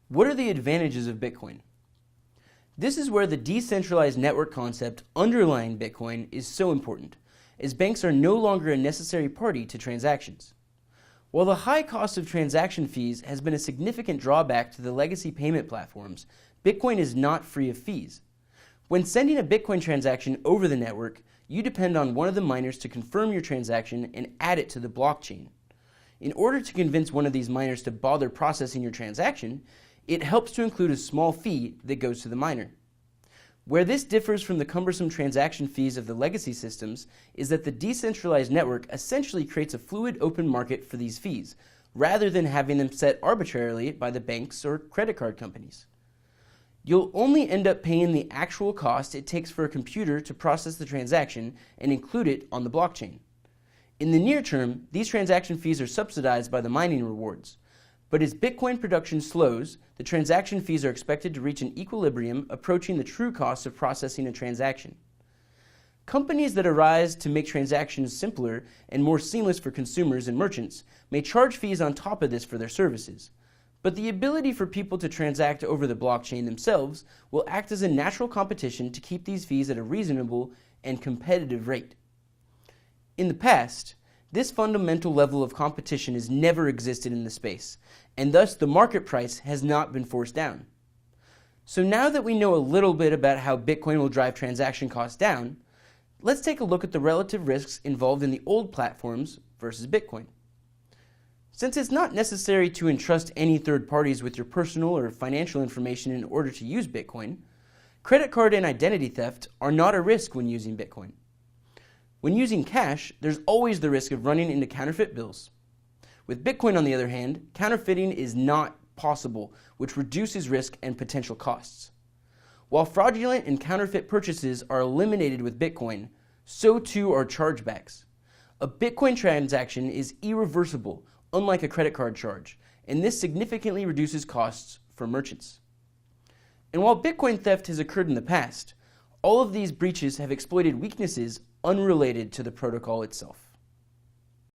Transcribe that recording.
What are the advantages of Bitcoin? This is where the decentralized network concept underlying Bitcoin is so important, as banks are no longer a necessary party to transactions. While the high cost of transaction fees has been a significant drawback to the legacy payment platforms, Bitcoin is not free of fees. When sending a Bitcoin transaction over the network, you depend on one of the miners to confirm your transaction and add it to the blockchain. In order to convince one of these miners to bother processing your transaction, it helps to include a small fee that goes to the miner. Where this differs from the cumbersome transaction fees of the legacy systems is that the decentralized network essentially creates a fluid open market for these fees, rather than having them set arbitrarily by the banks or credit card companies. You'll only end up paying the actual cost it takes for a computer to process the transaction and include it on the blockchain. In the near term, these transaction fees are subsidized by the mining rewards. But as Bitcoin production slows, the transaction fees are expected to reach an equilibrium approaching the true cost of processing a transaction. Companies that arise to make transactions simpler and more seamless for consumers and merchants may charge fees on top of this for their services. But the ability for people to transact over the blockchain themselves will act as a natural competition to keep these fees at a reasonable and competitive rate. In the past, this fundamental level of competition has never existed in the space, and thus the market price has not been forced down. So now that we know a little bit about how Bitcoin will drive transaction costs down, let's take a look at the relative risks involved in the old platforms versus Bitcoin. Since it's not necessary to entrust any third parties with your personal or financial information in order to use Bitcoin, credit card and identity theft are not a risk when using Bitcoin. When using cash, there's always the risk of running into counterfeit bills. With Bitcoin, on the other hand, counterfeiting is not possible, which reduces risk and potential costs. While fraudulent and counterfeit purchases are eliminated with Bitcoin, so too are chargebacks. A Bitcoin transaction is irreversible, unlike a credit card charge, and this significantly reduces costs for merchants. And while Bitcoin theft has occurred in the past, all of these breaches have exploited weaknesses unrelated to the protocol itself.